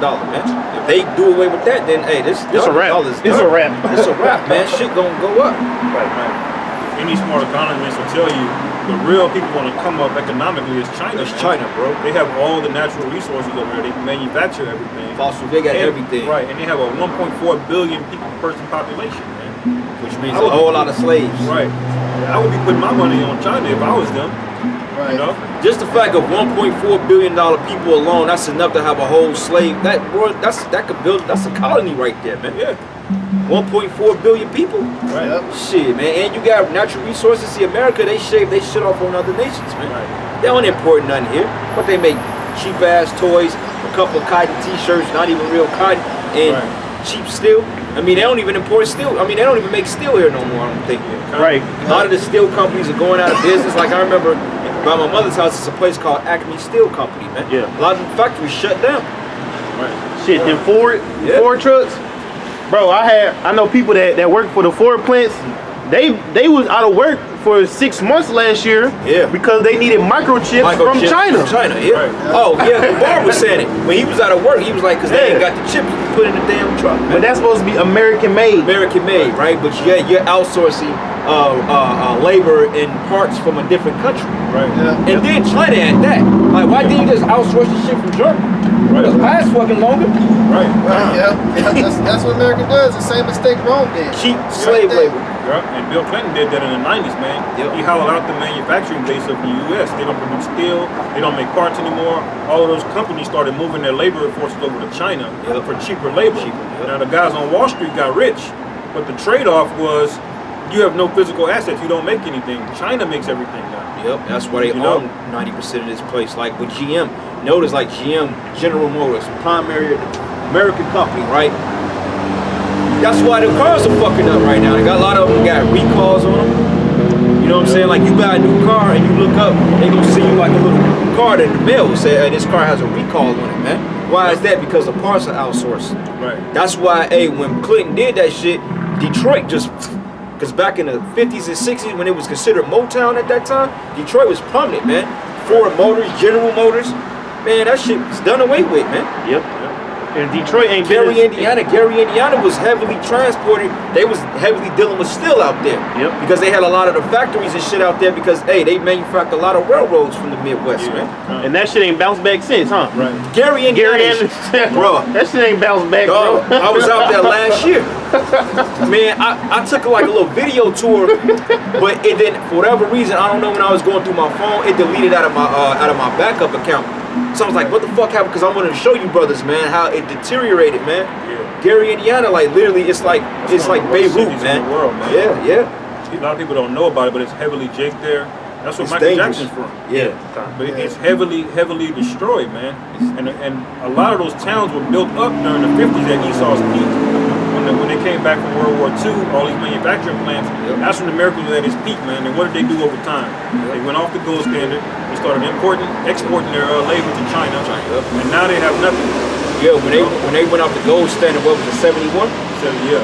dollar, man. If they do away with that, then hey, this it's a wrap. It's a wrap. It's a wrap, man. Shit gonna go up. Right. Any smart economists will tell you the real people want to come up economically is China. It's China, bro. They have all the natural resources over there. They can manufacture everything. Fossil, they got everything. Right, and they have a 1.4 billion person population, man. Which means a whole lot of slaves. Right. I would be putting my money on China if I was them. Right. You know? Just the fact of 1.4 billion people alone, that's enough to have a whole slave. That bro, that's a colony right there, man. Yeah. 1.4 billion people. Right. Yep. Shit, man. And you got natural resources. See, America, they shave they shit off on other nations, man. Right. They don't import nothing here. But they make cheap ass toys, a couple of cotton t-shirts, not even real cotton, and cheap steel. I mean, they don't even import steel. I mean, they don't even make steel here no more, I don't think. Right. A lot of the steel companies are going out of business. Like I remember by my mother's house, it's a place called Acme Steel Company, man. Yeah. A lot of the factories shut down. Right. Shit, them Ford trucks. Bro, I know people that work for the Ford plants. They was out of work for 6 months last year. Yeah. Because they needed microchips from China. From China, yeah. Right. Oh, yeah. Bar was saying it. When he was out of work, he was like, because they ain't got the chips to put in the damn truck, man. But that's supposed to be American made. American made, right? But you're outsourcing labor and parts from a different country. Right. Yeah. And then China at that. Like, why didn't you just outsource the shit from Germany? Right. Because last fucking longer. Right. Yeah. That's what America does. The same mistake Rome did. Cheap slave labor. Yeah. And Bill Clinton did that in the 90s, man. Yep. He hollowed out the manufacturing base of the U.S. They don't produce steel. They don't make parts anymore. All of those companies started moving their labor forces over to China for cheaper labor. Now, the guys on Wall Street got rich, but the trade-off was you have no physical assets. You don't make anything. China makes everything now. Yep, that's why they own 90% of this place. Like with GM, notice like GM, General Motors, primary American company, right? That's why the cars are fucking up right now. They got a lot of them got recalls on them. You know what I'm saying? Like you buy a new car and you look up, they gonna see you like a little card in the mail say, hey, this car has a recall on it, man. Why is that? Because the parts are outsourced. Right. That's why, hey, when Clinton did that shit, Detroit just, because back in the 50s and 60s when it was considered Motown at that time, Detroit was prominent, man. Ford Motors, General Motors, man, that shit was done away with, man. Yep. And Detroit ain't Gary, Indiana was heavily transported. They was heavily dealing with steel out there. Yep. Because they had a lot of the factories and shit out there because, hey, they manufactured a lot of railroads from the Midwest, man. And that shit ain't bounced back since, huh? Right. Gary, Indiana, bro. That shit ain't bounced back, bro. I was out there last year. Man, I took like a little video tour, but it didn't, for whatever reason, I don't know, when I was going through my phone, it deleted out of my backup account. So I was like, what the fuck happened? Because I wanted to show you brothers, man, how it deteriorated, man. Yeah. Gary, Indiana, like literally, it's like Beirut, man. In the world, man. Yeah. A lot of people don't know about it, but it's heavily jaked there. That's where It's Michael dangerous. Jackson's from. Yeah. But it's heavily destroyed, man. And a lot of those towns were built up during the 50s at Esau's peak. When they came back from World War II, all these manufacturing plants, that's when America was at its peak, man. And what did they do over time? They went off the gold standard. They started exporting their labor to China, and now they have nothing. Yeah, when they went off the gold standard, what was it, 71?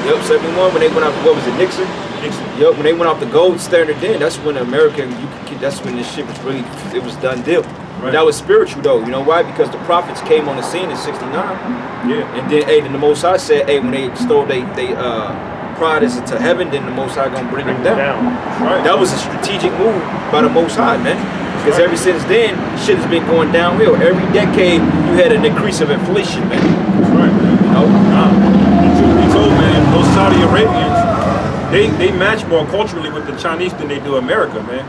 Yep, 71. When they went off, what was it, Nixon? Yep, when they went off the gold standard, then that's when that's when this shit was really, it was done deal. Right. That was spiritual though, you know why? Because the prophets came on the scene in '69. Yeah. And then, the Most High said, hey, when they stole they pride is to heaven, then the Most High gonna bring them down. Right. That was a strategic move by the Most High, man. Because ever since then, shit has been going downhill. Every decade, you had an increase of inflation, man. Right. You know? Truth be told, man, those Saudi Arabians, they match more culturally with the Chinese than they do America, man.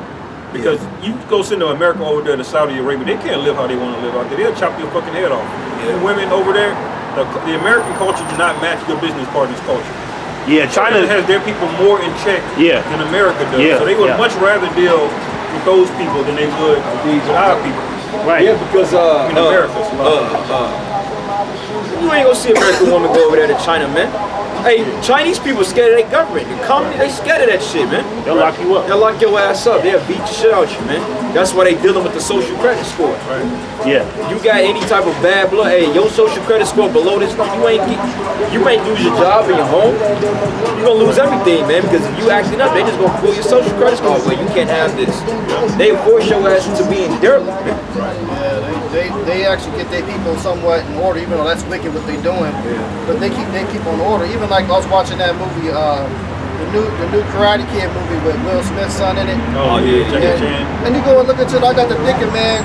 Because you go send to America over there to Saudi Arabia, they can't live how they want to live out there. They'll chop your fucking head off. The women over there, the American culture does not match your business partner's culture. Yeah, China has their people more in check than America does. Yeah. So they would much rather deal with those people than they would with our people. Right. Yeah, because in America, you ain't gonna see an American woman go over there to China, man. Hey, Chinese people scared of their government. The company, they scared of that shit, man. They'll lock you up. They'll lock your ass up. They'll beat the shit out you, man. That's why they dealing with the social credit score. Right. Yeah. You got any type of bad blood, hey, your social credit score below this, you might lose your job and your home. You're gonna lose everything, man, because if you acting up, they just gonna pull your social credit score away. You can't have this. They force your ass to be in dirt, man. Yeah, they actually get their people somewhat in order, even though that's wicked what they're doing. Yeah. But they keep on order. Even like I was watching that movie, the new Karate Kid movie with Will Smith's son in it. Oh yeah, Jackie Chan. And you go and look into it, I got to thinking, man,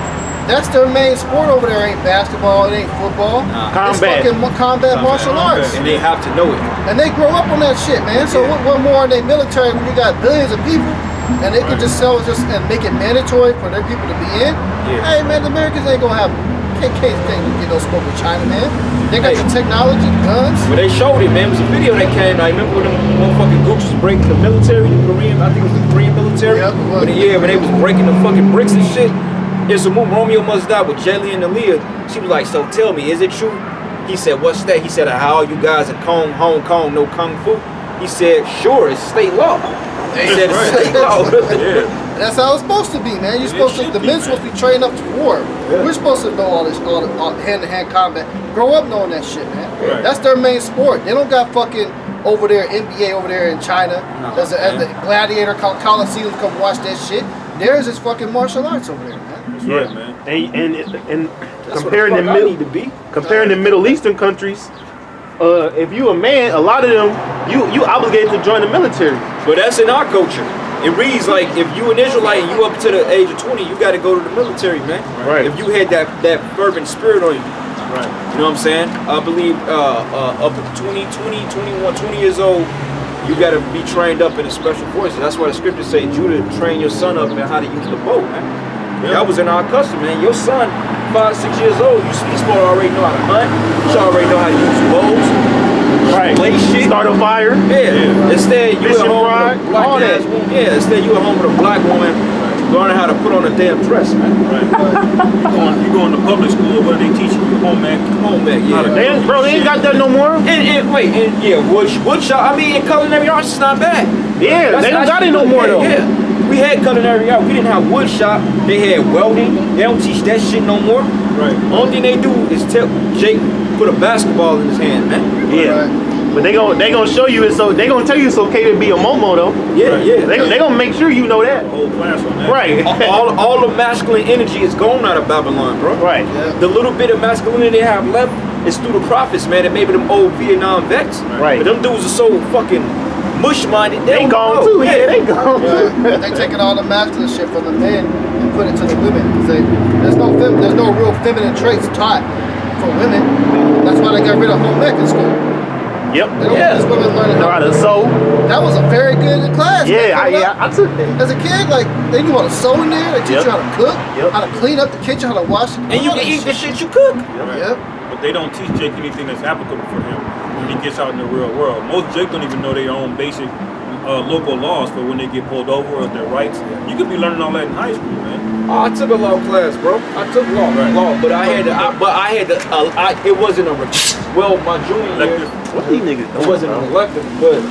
that's their main sport over there. Ain't basketball, it ain't football. Nah. It's fucking combat martial arts. And they have to know it. And they grow up on that shit, man. So what more in their military when you got billions of people and they can just sell just and make it mandatory for their people to be in? Yeah. Hey man, the Americans ain't gonna have can't get no smoke with China, man. They got the technology, the guns. Well, they showed it, man. It was a video that came out. I remember when them motherfucking gooks was breaking the military, the Korean, I think it was the Korean military. Yep, it was. When they was breaking the fucking bricks and shit. It's a movie, Romeo Must Die, with Jelly and Aaliyah. She was like, so tell me, is it true? He said, what's that? He said, how all you guys in Hong Kong know Kung Fu? He said, sure, it's state law. He said, it's state law. Yeah. That's how it's supposed to be, man. You're supposed to, the men's supposed to be trained up to war. Yeah. We're supposed to know all this, all hand-to-hand combat. Grow up knowing that shit, man. Right. That's their main sport. They don't got fucking over there NBA over there in China No, as the gladiator Coliseum come watch that shit. Theirs is fucking martial arts over there, man. That's right, man. And That's comparing what the the fuck I need to be. comparing the Middle Eastern countries, if you a man, a lot of them you obligated to join the military. But that's in our culture. It reads like if you an Israelite and you up to the age of 20, you got to go to the military, man. Right. If you had that fervent spirit on you. Right. You know what I'm saying? I believe up to 20 years old, you got to be trained up in the special forces. That's why the scriptures say, Judah, train your son up in how to use the bow, man. That was in our custom, man. Your son, 5-6 years old, he's supposed to already know how to hunt. He should already know how to use bows. Right. Play shit. Start a fire. Yeah. Instead, you at Fishing home rod, with a black all ass that. woman. Yeah. Instead, you at home with a black woman, learning how to put on a damn dress, man. Right. You going to public school where they teach you home ec. Home ec, yeah. They ain't got that no more. Wood shop. I mean, in culinary arts, it's not bad. Yeah, That's they don't got it no actually more good. though. Yeah. We had culinary art. We didn't have wood shop. They had welding. They don't teach that shit no more. Right. Only thing they do is tell Jake put a basketball in his hand, man. Yeah. Right. But they gonna show you it's so they gonna tell you it's okay to be a momo though. Yeah, Right. yeah. They gonna make sure you know that. Whole class on that. Right. all the masculine energy is gone out of Babylon, bro. Right. Yeah. The little bit of masculinity they have left is through the prophets, man, and maybe them old Vietnam vets. Right. But them dudes are so fucking mush-minded. They don't gone know. too. Yeah, they gone Right. too. They taking all the masculine shit from the men and put it to the women. There's no real feminine traits taught for women. That's why they got rid of home ec in school. They Yep. don't Yeah. want these women learning Know how to sew. That was a very good class. Yeah, man. I took that. As a kid, like they knew how to sew in there. They teach Yep. you how to cook, Yep. how to clean up the kitchen, how to wash. And you all can that eat the shit you cook. Right. Yep. But they don't teach Jake anything that's applicable for him when he gets out in the real world. Most Jake don't even know their own basic local laws for when they get pulled over or their rights. You could be learning all that in high school, man. Oh, I took a law class, bro. I took law, Right. but it wasn't a my junior year. Elective. What these niggas It doing, wasn't bro? an elective, but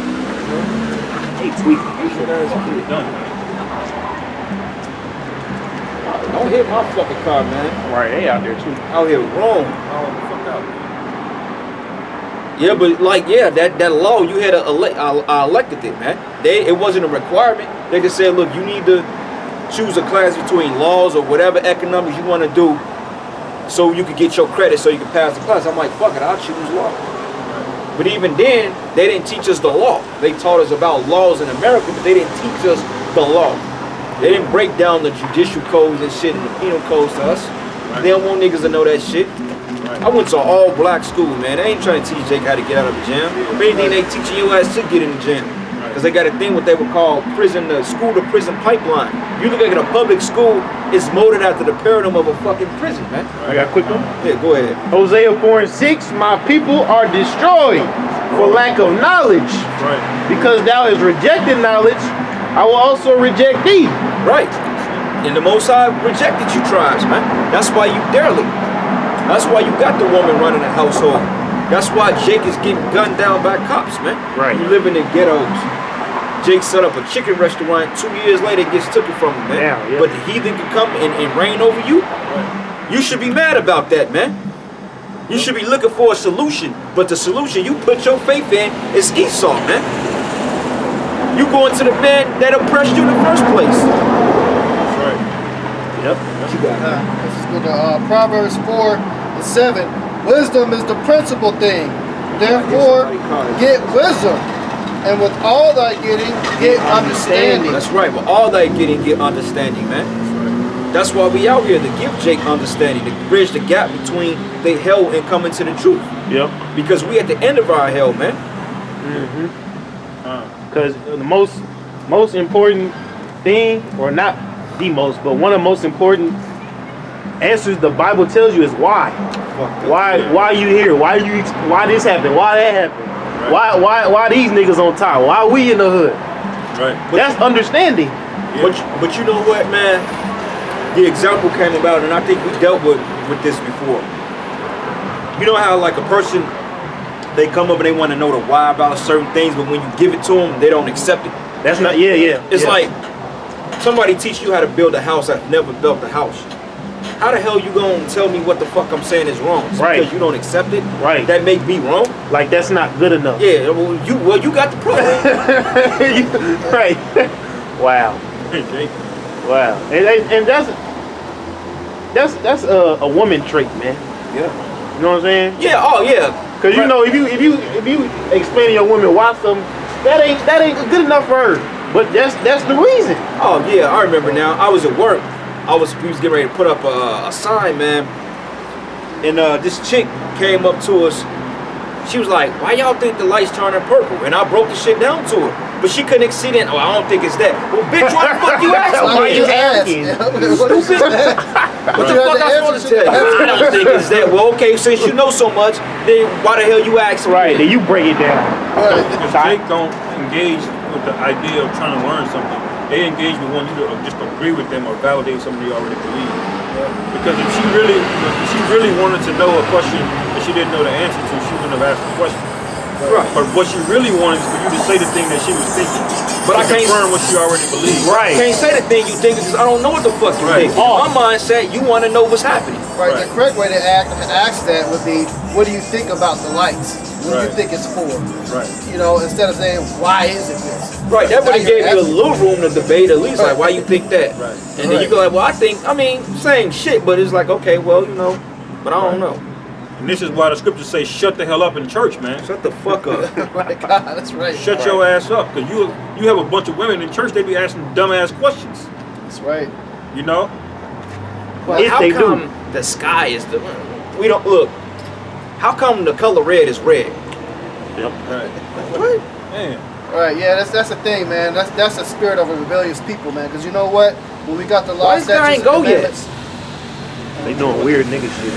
They tweaking. Done. don't hit my fucking car, man. Right, they out there too. Out here wrong. Oh, fuck out. Yeah, but that law, you had I elected it, man. It wasn't a requirement. They just said, look, you need to choose a class between laws or whatever economics you want to do, so you could get your credit, so you can pass the class. I'm like, fuck it, I'll choose law. But even then, they didn't teach us the law. They taught us about laws in America, but they didn't teach us the law. They didn't break down the judicial codes and shit and the penal codes to us. Right. They don't want niggas to know that shit. Right. I went to all black school, man. They ain't trying to teach Jake how to get out of the jam. If anything, they teaching your ass to get in the jam. Because they got a thing what they would call the school to prison pipeline. You look at a public school, it's molded after the paradigm of a fucking prison, man. I got a quick one. Yeah, go ahead. Hosea 4:6, my people are destroyed for lack of knowledge. Right. Because thou hast rejected knowledge, I will also reject thee. Right. And the Most High rejected you tribes, man. That's why you derelict. That's why you got the woman running the household. That's why Jake is getting gunned down by cops, man. Right. You living in ghettos. Jake set up a chicken restaurant. 2 years later, it gets taken from him, man. Damn, yeah. But the heathen can come and reign over you. You should be mad about that, man. You should be looking for a solution. But the solution you put your faith in is Esau, man. You going to the man that oppressed you in the first place. That's right. Yep. What you got? This is good. Proverbs 4:7. Wisdom is the principal thing. Therefore, get wisdom, and with all thy getting, get understanding. That's right. With all thy getting, get understanding, man. That's why we out here to give Jake understanding, to bridge the gap between the hell and coming to the truth. Yep. Because we at the end of our hell, man. Because the most important thing, or not the most, but one of the most important answers the Bible tells you is why. Why you here? Why this happened? Why that happened? Right. Why these niggas on top? Why we in the hood? Right. That's understanding. Yeah. But you know what, man? The example came about, and I think we dealt with this before. You know how like a person, they come up and they want to know the why about certain things, but when you give it to them, they don't accept it. That's not. Yeah. It's like somebody teach you how to build a house that never built a house. How the hell you gonna tell me what the fuck I'm saying is wrong? It's Right. Because you don't accept it. Right. That make me wrong. Like that's not good enough. Yeah. Well, you got the problem. Right. Wow. Jake. Wow. And that's a woman trait, man. Yeah. You know what I'm saying? Yeah. Oh yeah. Because you know if you explain to your woman why something that ain't good enough for her. But that's the reason. Oh yeah, I remember now. I was at work. We was getting ready to put up a sign, man. And this chick came up to us. She was like, "Why y'all think the lights turning purple?" And I broke the shit down to her. But she couldn't see that. Oh, I don't think it's that. Well, bitch, why the fuck you asking? Why you asking? What the fuck I supposed to tell you? I don't think it's that. Well, okay, since you know so much, then why the hell you asking? Right, then you break it down. If Jake don't engage with the idea of trying to learn something, they engage with wanting you to just agree with them or validate something they already believe. Because if she really wanted to know a question that she didn't know the answer to, she wouldn't have asked the question. Right. But what she really wanted is for you to say the thing that she was thinking. But I can't confirm what she already believed. Right. I can't say the thing you think because I don't know what the fuck you think. Oh. My mindset, you want to know what's happening. Right. The correct way to ask that would be, what do you think about the lights? What do you think it's for? Right. You know, instead of saying, why is it this? Right, that would have gave you a little room to debate at least, like, why you think that? Right. And then you go like, well, same shit, but it's like, okay, well, you know, but I don't know. And this is why the scriptures say, shut the hell up in church, man. Shut the fuck up. Right, God, that's right. Shut your ass up. Because you have a bunch of women in church, they be asking dumbass questions. That's right. You know? Well, If how they come the sky is we don't, look, how come the color red is red? Yep. Right. What? Man. Right, yeah, that's the thing, man. That's the spirit of a rebellious people, man. Because you know what? When we got the law, Why this guy statutes, ain't go and yet? commandments, They doing weird nigga shit.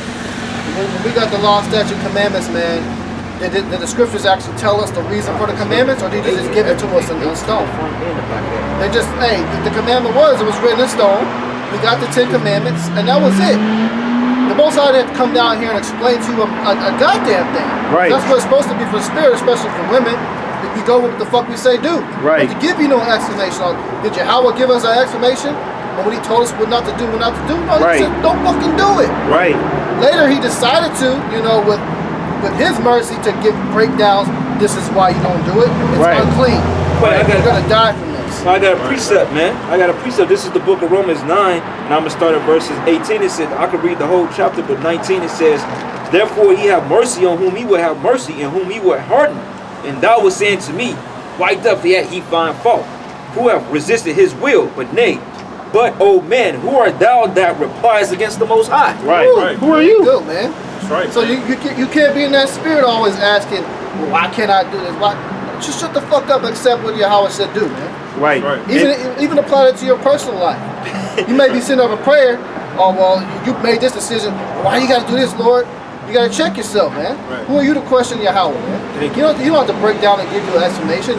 when we got the law, statute, commandments, man, did the scriptures actually tell us the reason for the commandments, or did they just give it to us in stone? They just, hey, the commandment it was written in stone. We got the 10 commandments, and that was it. The Most High didn't come down here and explain to you a goddamn thing. Right. That's what it's supposed to be for the spirit, especially for women. We go with what the fuck we say do. Right. But to give you no explanation. Did Yahawah give us an explanation? And when he told us what not to do, what not to do? No, Right. he said, don't fucking do it. Right. Later, he decided to, you know, with his mercy to give breakdowns. This is why you don't do it. It's Right. unclean. Wait, You're gonna die from this. I got a precept, man. I got a precept. This is the book of Romans 9, and I'm going to start at verses 18. It says, I could read the whole chapter, but 19 it says, therefore he have mercy on whom he will have mercy, and whom he will harden. And thou was saying to me, why doth yet he find fault? Who have resisted his will? But nay, but, O man, who art thou that replies against the Most High? Right. Ooh, Right. Who are you? Good, man. That's right. So you can't be in that spirit always asking, well, why can't I do this? Why? Just shut the fuck up and accept what Yahawah said do, man. Right. Right. Even apply that to your personal life. You may be sitting over prayer, oh, well, you made this decision. Why you got to do this, Lord? You got to check yourself, man. Right. Who are you to question Yahawah, man? Thank You don't have to break down and give you an explanation.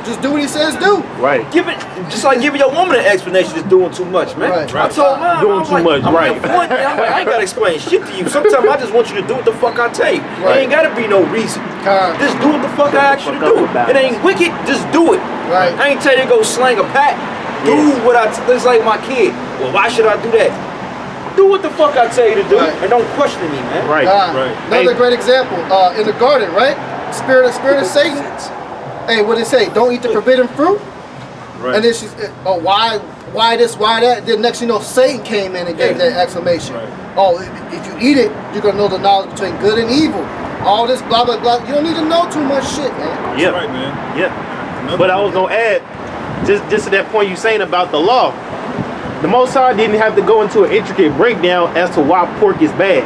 Just do what he says do. Right. Give it, just like giving your woman an explanation is doing too much, man. Right. I told mine, Doing I'm too like, much, I'm right. at a point, man, I'm like, I ain't got to explain shit to you. Sometimes I just want you to do what the fuck I tell you. Right. There ain't got to be no reason. Kind. Just do what the fuck I asked you to fuck do. up about It it. ain't wicked, just do it. Right. I ain't tell you to go slang a pat. Do what it's like my kid. Well, why should I do that? Do what the fuck I tell you to do, Right. and don't question me, man. Right. Right. Another great example, in the garden, right? Spirit of Satan. Hey, what did it say? Don't eat the forbidden fruit. Right. And then she's, oh, why this, why that? Then next you know, Satan came in and gave that exclamation. Right. Oh, if you eat it, you're gonna know the knowledge between good and evil. All this blah blah blah. You don't need to know too much shit, man. Yeah. That's right, man. Yeah. But I was gonna add, just to that point you saying about the law, the Most High didn't have to go into an intricate breakdown as to why pork is bad.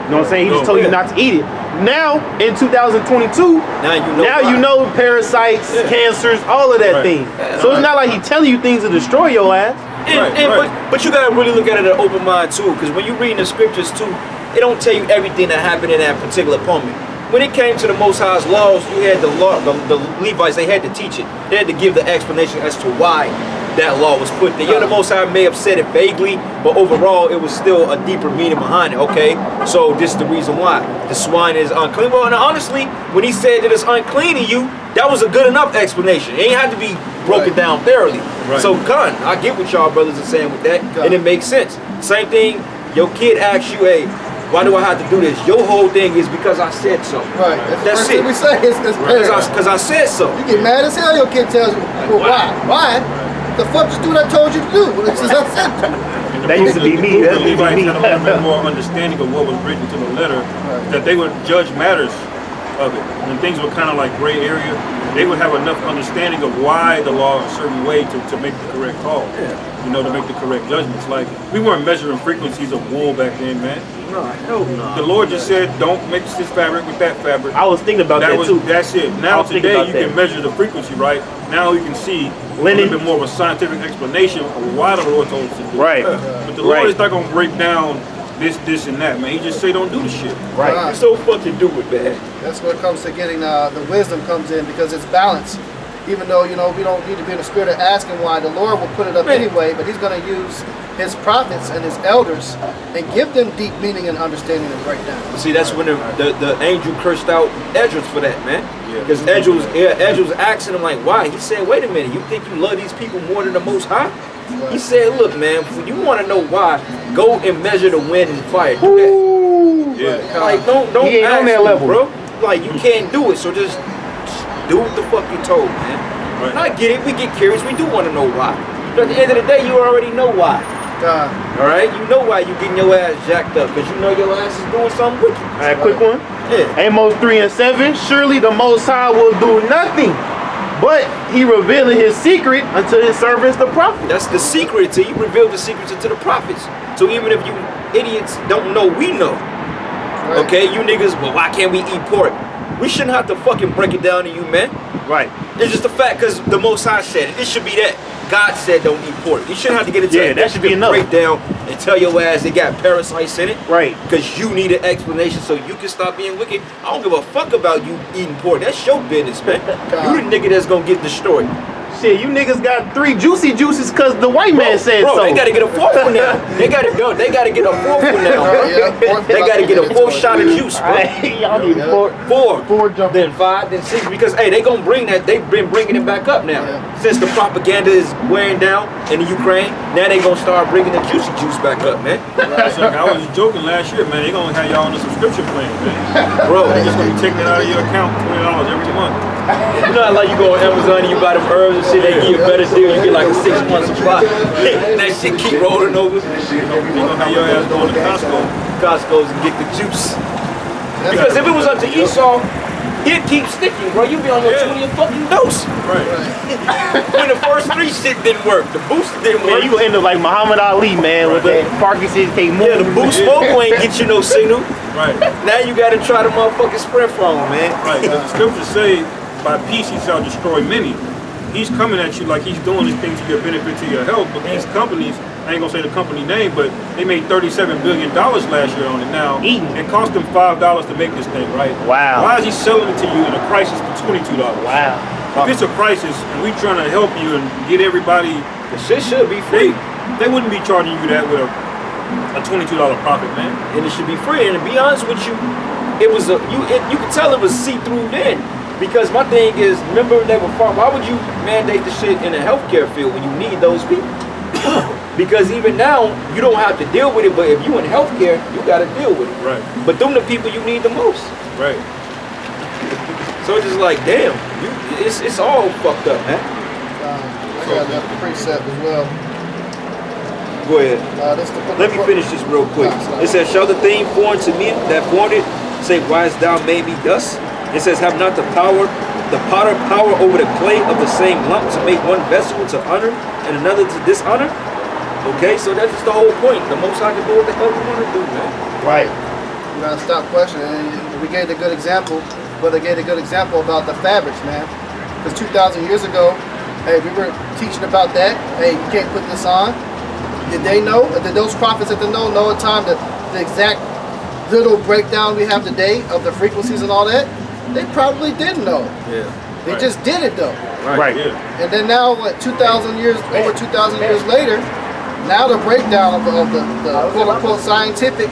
You know what I'm saying? He just told you not to eat it. Now, in 2022, now you know parasites, cancers, all of that thing. So it's not like he telling you things to destroy your ass. But you gotta really look at it with an open mind too, because when you read the scriptures too, it don't tell you everything that happened in that particular moment. When it came to the Most High's laws, you had the Levites, they had to teach it. They had to give the explanation as to why that law was put there. Yeah, the Most High may have said it vaguely, but overall it was still a deeper meaning behind it. Okay, so this is the reason why the swine is unclean. Well, and honestly, when he said that it's unclean to you, that was a good enough explanation. It ain't had to be broken down thoroughly. So, I get what y'all brothers are saying with that, and it makes sense. Same thing, your kid asks you, hey, why do I have to do this? Your whole thing is because I said so. Right. That's it. We say because I said so. You get mad as hell. Your kid tells you, well, why? Why? The fuck just do what I told you to do. That used to be me. That The used to be Levites me. had a little bit more understanding of what was written to the letter, that they would judge matters of it. When things were kind of like gray area, they would have enough understanding of why the law is a certain way to make the correct call. You know, to make the correct judgments. Like, we weren't measuring frequencies of wool back then, man. No, hell no. The Lord just said, don't mix this fabric with that fabric. I was thinking about that too. That's it. Now today you can measure the frequency, right? Now you can see a little bit more of a scientific explanation of why the Lord told us to do it. Right. But the Lord is not going to break down this, and that, man. He just say don't do the shit. Right. You so fucking do it, man. That's what comes to getting the wisdom comes in, because it's balance. Even though, you know, we don't need to be in the spirit of asking why, the Lord will put it up anyway, but he's going to use his prophets and his elders and give them deep meaning and understanding and breakdown. See, that's when the angel cursed out Edras for that, man. Because Edras was asking him, like, why? He said, wait a minute, you think you love these people more than the Most High? He said, look, man, if you want to know why, go and measure the wind and fire. Do that. Like, don't he ain't on that level, bro. Like, you can't do it, so just do what the fuck you're told, man. And I get it, we get curious, we do want to know why. But at the end of the day, you already know why. Alright? You know why you getting your ass jacked up, because you know your ass is doing something wicked. Alright, quick one. Amos 3:7. Surely the Most High will do nothing, but he revealing his secret unto his servants the prophets. That's the secret until you reveal the secrets unto the prophets. So even if you idiots don't know, we know. Okay, you niggas, well, why can't we eat pork? We shouldn't have to fucking break it down to you, man. Right. It's just a fact, because the Most High said it. It should be that. God said don't eat pork. You shouldn't have to get into that should be enough. Breakdown and tell your ass it got parasites in it. Right. Because you need an explanation so you can stop being wicked. I don't give a fuck about you eating pork. That's your business, man. You the nigga that's gonna get destroyed. Shit, you niggas got 3 juicy juices because the white man said so. They gotta get a 4th one now. They gotta get a 4th one now. They gotta get a 4th shot of juice, bro. Y'all need 4 jump. Then 5, then 6, because hey, they gonna bring that. They've been bringing it back up now. Since the propaganda is wearing down in the Ukraine, now they gonna start bringing the juicy juice back up, man. I was joking last year, man. They gonna have y'all on a subscription plan, man. Bro, They just gonna be taking it out of your account, $20 every month. you know, like you go on Amazon and you buy them herbs and shit, they give you a better deal. You get like a 6-month supply. And that shit keep rolling over. They gonna have your ass going to Costco's and get the juice. Because if it was up to Esau, he'd keep sticking, bro. You'd be on your 20th fucking dose. Right. When the first 3 shit didn't work, the booster didn't work. Man, you gonna end up like Muhammad Ali, man, with that Parkinson's can't move. Yeah, the boost smoke ain't get you no signal. Right. Now you gotta try the motherfucking sprint phone, man. Right. The scriptures say, by peace he shall destroy many. He's coming at you like he's doing this thing to your benefit, to your health. But these companies, I ain't gonna say the company name, but they made $37 billion last year on it now. It cost them $5 to make this thing, right? Wow. Why is he selling it to you in a crisis for $22? Wow. If it's a crisis and we trying to help you and get everybody, The shit should be free. they wouldn't be charging you that with a $22 profit, man. And it should be free. And to be honest with you, it was you could tell it was see-through then. Because my thing is, remember they were why would you mandate the shit in the healthcare field when you need those people? Because even now, you don't have to deal with it, but if you in healthcare, you gotta deal with it. Right. But them the people you need the most. Right. So it's just like, damn, it's all fucked up, man. So got that precept as well. Go ahead. This is the book Let of me finish this real quick. It says, shall the thing foreign to me that formed it say, why hast thou made me thus? It says, have not the potter power over the clay of the same lump to make one vessel to honor and another to dishonor? Okay, so that's just the whole point. The Most High can do what the hell we want to do, man. Right. You gotta stop questioning. And we gave a good example, but they gave a good example about the fabrics, man. Because 2,000 years ago, hey, we were teaching about that. Hey, you can't put this on. Did they know? Did those prophets at the know at the time the exact little breakdown we have today of the frequencies and all that? They probably didn't know. Yeah. They just did it though. Right. Yeah. And then now, what? 2,000 years, over 2,000 years later, now the breakdown of the quote unquote scientific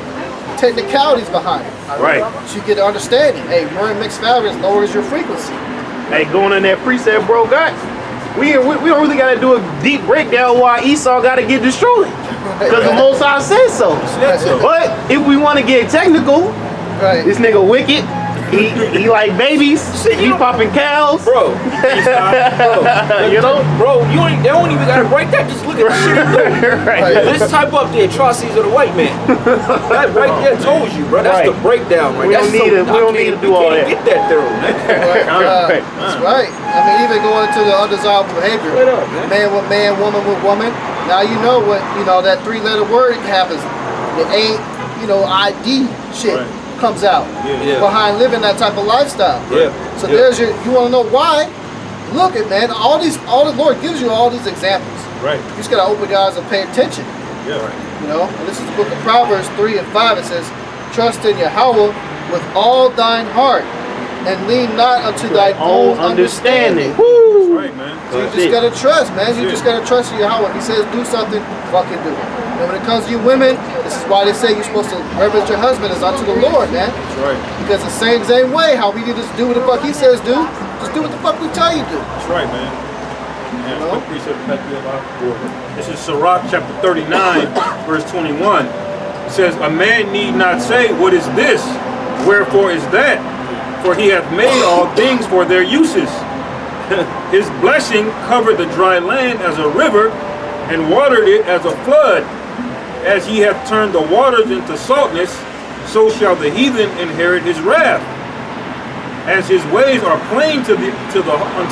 technicalities behind it. Right. So you get an understanding. Hey, wearing mixed fabrics lowers your frequency. Hey, going in that precept, bro, guys. We don't really got to do a deep breakdown why Esau got to get destroyed. Because the Most High said so. But if we want to get technical, Right. this nigga wicked. He like babies. He popping cows. Bro, You know? bro, they don't even gotta break that. Just look at the shit. Right. This type up the atrocities of the white man. That right there told you, bro. That's Right. the breakdown, right? We That's don't need to do all that. Get that thorough, man. Right. That's right. I mean, even going to the undesirable behavior. Straight up, man. Man with man, woman with woman. Now you know what, that three-letter word happens. The ID shit Right. comes out Yeah. behind living that type of lifestyle. Yeah. So Yeah. there's you want to know why? Look at, man, all the Lord gives you all these examples. Right. You just gotta open your eyes and pay attention. Yeah. And this is the book of Proverbs 3 and 5. It says, trust in Yahawah with all thine heart and lean not unto thine own understanding. Woo. Right, man. So you just gotta trust, man. You just gotta trust in Yahawah. If he says do something, fucking do it. And when it comes to you women, this is why they say you're supposed to reverence your husband as unto the Lord, man. That's right. Because the same way how we need to just do what the fuck he says do, just do what the fuck we tell you to do. That's right, man. Yeah, know? quick precept back to your This is Sirach chapter 39, verse 21. It says, a man need not say, what is this? Wherefore is that? For he hath made all things for their uses. His blessing covered the dry land as a river, and watered it as a flood. As he hath turned the waters into saltness, so shall the heathen inherit his wrath. As his ways are plain unto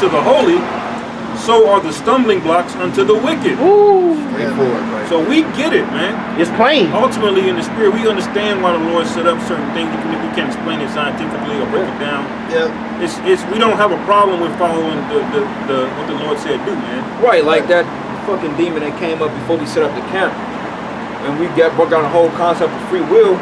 the holy, so are the stumbling blocks unto the wicked. Straightforward, right? So we get it, man. It's plain. Ultimately, in the spirit, we understand why the Lord set up certain things, even if we can't explain it scientifically or break it down. Yeah. It's we don't have a problem with following the what the Lord said do, man. Right, like that fucking demon that came up before we set up the camp, and we broke down the whole concept of free will.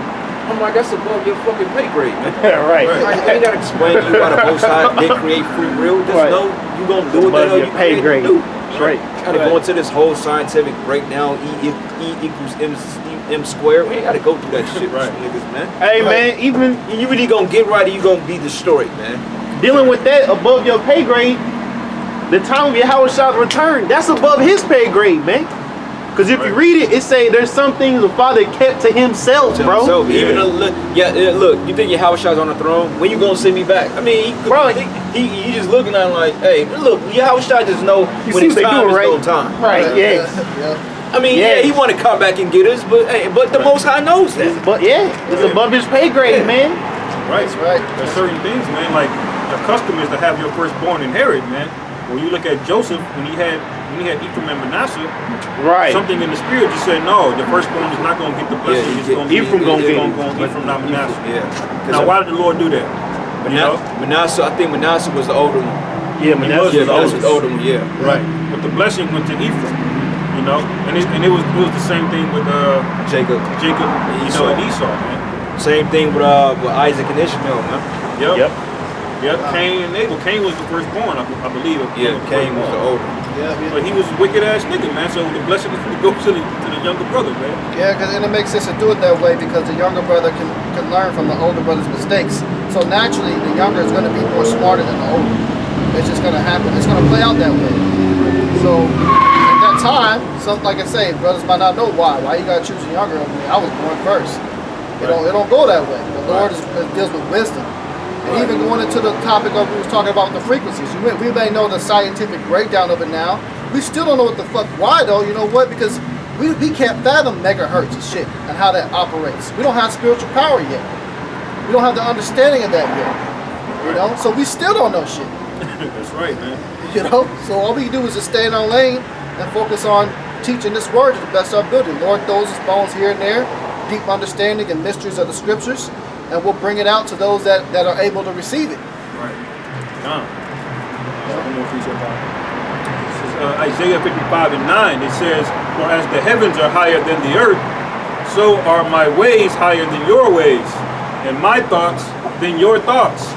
I'm like, that's above your fucking pay grade, man. Right. I ain't gotta explain to you why the Most High did create free will. Just Right. know you gonna do what the hell Above your you pay created grade. to do. Right. Gotta go into this whole scientific breakdown. E equals M squared. We ain't gotta go through that shit, Right. with you niggas, man. Hey, man, even You really gonna get right, or you gonna be destroyed, man. dealing with that above your pay grade, the time of Yahawash's return, that's above his pay grade, man. Because if you read it, it say there's some things the Father kept to himself, bro. So even look, look. You think Yahawash's on the throne? When you gonna send me back? I mean, he just looking at him like, hey, look, Yahawash's just know You when see it's what they time, doing, it's right? no time. Right, yes. Yeah. I mean, yeah, he want to come back and get us, but hey, but the Most High knows that. But yeah, it's above his pay grade, man. Right. That's right. There's certain things, man, like the custom is to have your firstborn inherit, man. When you look at Joseph, when he had Ephraim and Manasseh, Right. something in the spirit just said, no, the firstborn is not going to get the blessing. Yeah, it's going to be Ephraim gonna get it. Ephraim, not Manasseh. Yeah. Now, why did the Lord do that? You know? Manasseh, I think Manasseh was the older one. Yeah, man, that's Yeah, Manasseh was the older one. Yeah. Right. But the blessing went to Ephraim. You know, and it was the same thing with Jacob. and Esau, man. Same thing with Isaac and Ishmael, man. Yep. Cain and Abel. Cain was the firstborn, I believe. Yeah, Cain was the older. Yeah. But he was a wicked ass nigga, man. So the blessing goes to the younger brother, man. Yeah, and it makes sense to do it that way because the younger brother can learn from the older brother's mistakes. So naturally, the younger is going to be more smarter than the older. It's just going to happen. It's going to play out that way. So at that time, like I say, brothers might not know why. Why you got to choose the younger? I mean, I was born first. It don't go that way. The Lord deals with wisdom. And even going into the topic of we was talking about the frequencies, we may know the scientific breakdown of it now, We still don't know what the fuck why though. You know what? Because we can't fathom megahertz and shit and how that operates. We don't have spiritual power yet. We don't have the understanding of that yet. You know, so we still don't know shit. That's right, man. You know, so all we can do is just stay in our lane and focus on teaching this word to the best of our ability. Lord throws his bones here and there, deep understanding and mysteries of the scriptures, and we'll bring it out to those that are able to receive it. Right. One more piece of this is Isaiah 55:9. It says, "For as the heavens are higher than the earth, so are my ways higher than your ways, and my thoughts than your thoughts."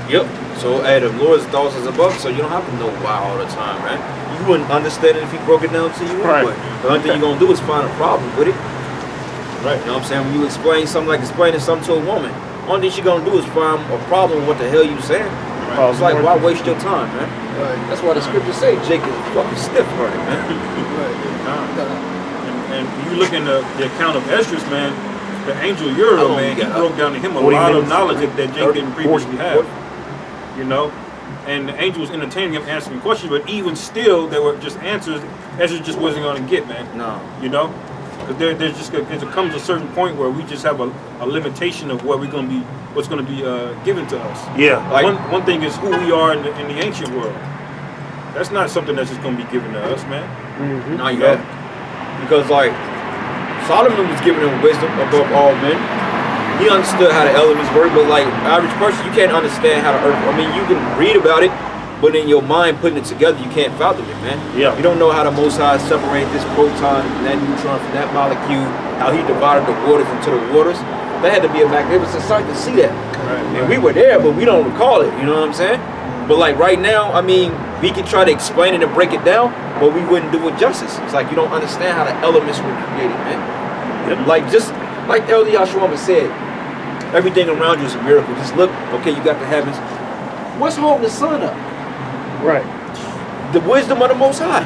Yep. So, the Lord's thoughts is above, so you don't have to know why all the time, man. You wouldn't understand it if he broke it down to you anyway. The only thing you're going to do is find a problem with it. Right. You know what I'm saying? When you explain something like explaining something to a woman, only thing she's going to do is find a problem with what the hell you saying. Right. It's like, why waste your time, man? Right. That's why the scriptures say Jake is fucking stiff-hearted, man. And you look in the account of Esdras, man, the angel Uriel, man, he broke down to him a lot of knowledge that Jake didn't previously have. You know? And the angel was entertaining him, answering questions, but even still, there were just answers Esdras just wasn't going to get, man. No. You know? Because there comes a certain point where we just have a limitation of what we're going to be, what's going to be given to us. Yeah. Like one thing is who we are in the ancient world. That's not something that's just going to be given to us, man. Mm-hmm. No, you don't. Because, like, Solomon was giving him wisdom above all men. He understood how the elements work, but, like, average person, you can't understand how the earth, I mean, you can read about it, but in your mind putting it together, you can't fathom it, man. Yeah. You don't know how the Most High separated this proton and that neutron from that molecule, how he divided the waters into the waters. That had to be a magnificent sight to see that. And we were there, but we don't recall it, you know what I'm saying? But like right now, I mean, we can try to explain it and break it down, but we wouldn't do it justice. It's like you don't understand how the elements were created, man. Yep. Like just like Elder Yahawah said, everything around you is a miracle. Just look, okay, you got the heavens. What's holding the sun up? Right. The wisdom of the Most High.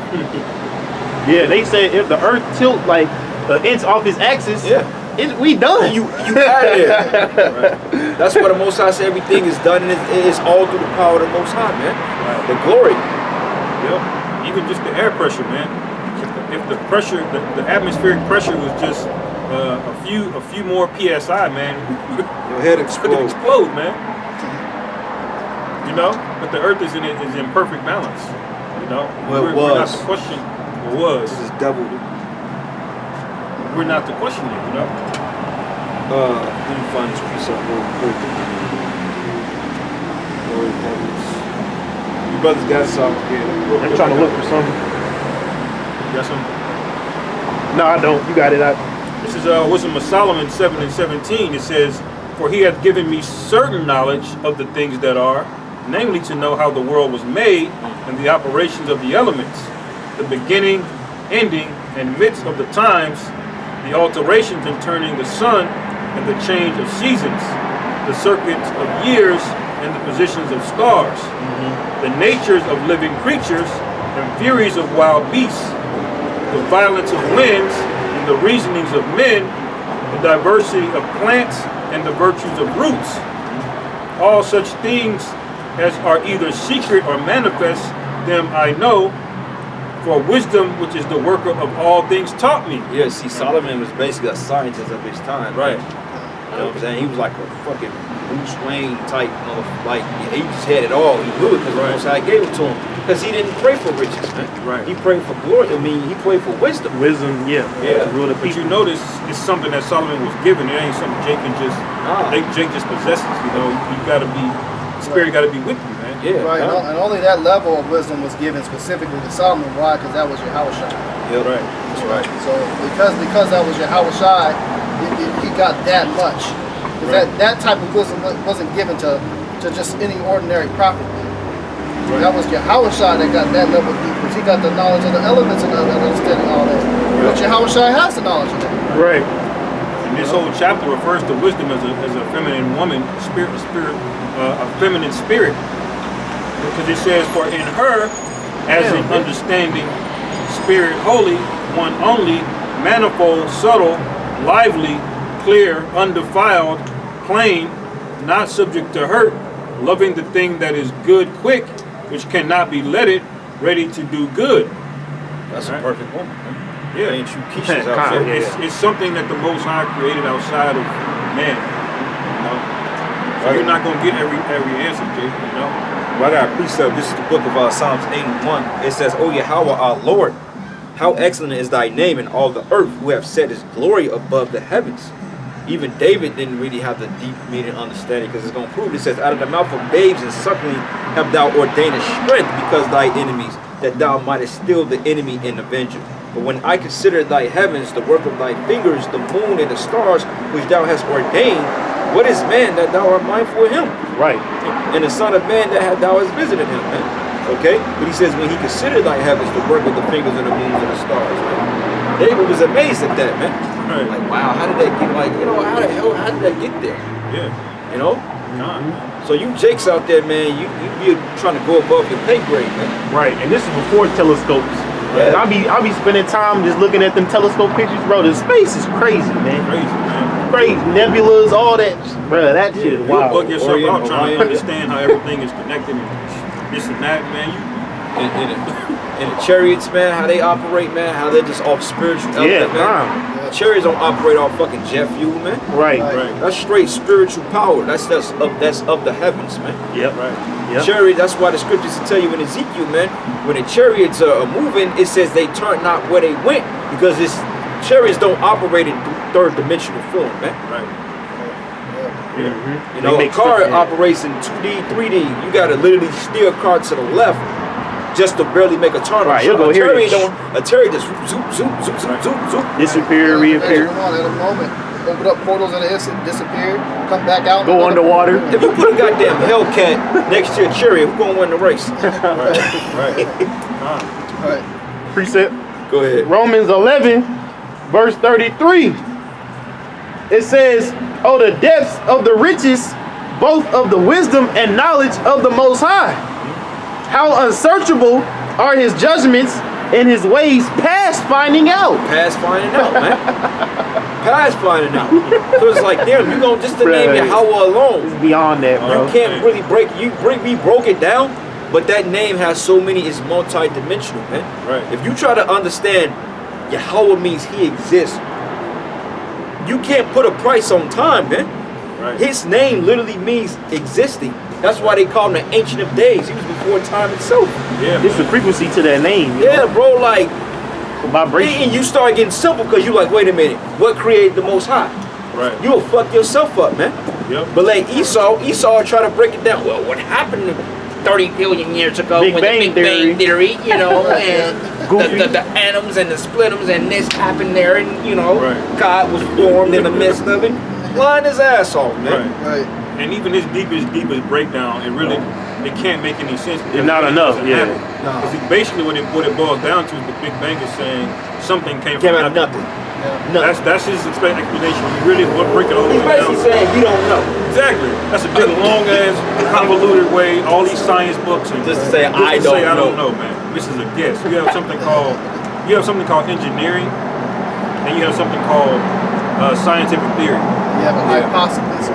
Yeah, they say if the earth tilt like an inch off its axis, we done. You got it. Right. That's why the Most High said everything is done, and it's all through the power of the Most High, man. Right. The glory. Yep. Even just the air pressure, man. If the pressure, the atmospheric pressure was just a few more psi, man, your head explodes. Explode, man. You know, but the earth is in perfect balance. You know, well, we're not to question. It was. This is doubled. We're not to question it. You know. Let me find this piece up real quick. Lord heavens. You brothers got something here. I'm trying to look for something. You got something? No, I don't. You got it. This is Wisdom of Solomon 7:17. It says, "For he hath given me certain knowledge of the things that are, namely to know how the world was made and the operations of the elements, the beginning, ending, and midst of the times, the alterations in turning the sun and the change of seasons, the circuits of years and the positions of stars, the natures of living creatures and furies of wild beasts, the violence of winds and the reasonings of men, the diversity of plants and the virtues of roots. All such things as are either secret or manifest, them I know, for wisdom, which is the worker of all things, taught me." Yeah, see, Solomon was basically a scientist of his time. Right. You know what I'm saying? He was like a fucking Bruce Wayne type, like, he just had it all. He knew it because the Most High gave it to him. Because he didn't pray for riches, man. Right. He prayed for glory. I mean, he prayed for wisdom. Wisdom, yeah. Yeah. To rule the But people. you notice it's something that Solomon was given. It ain't something Jake can just Jake just possesses. You know, you gotta be, the spirit gotta be with you, man. Yeah. Right, and only that level of wisdom was given specifically to Solomon. Why? Because that was YAHAWASHI. Yeah, right. That's right. So because that was YAHAWASHI, he got that much. Because that type of wisdom wasn't given to just any ordinary prophet. Right. That was YAHAWASHI that got that level deep. Because he got the knowledge of the elements and understanding all that. But YAHAWASHI has the knowledge of that. Right. And this whole chapter refers to wisdom as a feminine woman, a feminine spirit. Because it says, "For in her, as in understanding, spirit holy, one only, manifold, subtle, lively, clear, undefiled, plain, not subject to hurt, loving the thing that is good, quick, which cannot be letted, ready to do good. That's a Right. perfect woman. Man. Yeah. Ain't you Keisha's out So there? it's something that the Most High created outside of man. You know? So you're not gonna get every answer, Jay. You know? Well, I got a precept. This is the book of Psalms 81. It says, "O Yahawah, our Lord, how excellent is thy name in all the earth, who have set his glory above the heavens." Even David didn't really have the deep meaning understanding, because it's going to prove. It says, "Out of the mouth of babes and suckling have thou ordained a strength because thy enemies, that thou mightest still the enemy and avenger. But when I consider thy heavens, the work of thy fingers, the moon and the stars, which thou hast ordained, what is man that thou art mindful of him? Right. And the son of man that thou hast visited him." Man. Okay? But he says, when he considered thy heavens, the work of the fingers and the moons and the stars. Man. David was amazed at that, man. Right. Like, wow, how did that get, like, you know, how the hell, how did that get there? Yeah. You know? Nah. So you Jakes out there, man, you be trying to go above your pay grade, man. Right. And this is before telescopes. Yeah. I'll be spending time just looking at them telescope pictures, bro. The space is crazy, man. Crazy, man. Crazy nebulas, all that, bro. That shit is You wild. bug yourself Orient, out trying Orion. to understand how everything is connected and this and that, man. And the chariots, man, how they operate, man, how they're just off spiritual element, man. Chariots don't operate off fucking jet fuel, man. Right. Right. That's straight spiritual power. That's of the heavens, man. Yep. Right. Yep. Chariot, that's why the scriptures will tell you in Ezekiel, man, when the chariots are moving, it says they turn not where they went, because this chariots don't operate in third dimensional form, man. Right. Mhm. You know, a car operates in 2D, 3D. You gotta literally steer a car to the left just to barely make a turn. Right, you'll go here. A chariot just zoom, zoom, zoom, zoom, zoom, zoom. Disappear, Hey, reappear. come on, at a moment. Open up portals in an instant, disappear, come back out. Go underwater. If you put a goddamn Hellcat next to a chariot, who's gonna win the race? Right. Right. Precept. Go ahead. Romans 11, verse 33. It says, "Oh, the depths of the riches, both of the wisdom and knowledge of the Most High. How unsearchable are his judgments and his ways past finding out." Past finding out, man. Past finding out. So it's like, damn, you gonna just to name Yahawah alone. It's beyond that, bro. You can't really broke it down, but that name has so many, it's multi-dimensional, man. Right. If you try to understand Yahawah means he exists, you can't put a price on time, man. Right. His name literally means existing. That's why they call him the Ancient of Days. He was before time itself. Yeah. It's the frequency to that name. Yeah, bro, like, The vibration. and you start getting simple because you like, wait a minute, what created the Most High? Right. You'll fuck yourself up, man. Yep. But like Esau try to break it down. Well, what happened 30 billion years ago Big with Bang the Big Bang Theory, you know, and Goofy. the atoms and the splitums and this happened there, and you know, Right. God was formed in the midst of it. Lying his ass off, man. Right. Right. And even his deepest breakdown, it can't make any sense. because It's not it enough, doesn't yeah. have it. Because basically what it boils down to is the Big Bang is saying something came Came from out of nothing. Nothing. That's his explanation. You really would break it all He's the way basically down. saying you don't know. Exactly. That's a big long ass convoluted way. All these science books and Just to say, just I to say, don't I don't know. know, man. This is a guess. You have something called engineering, and you have something called scientific theory. You have a hypothesis.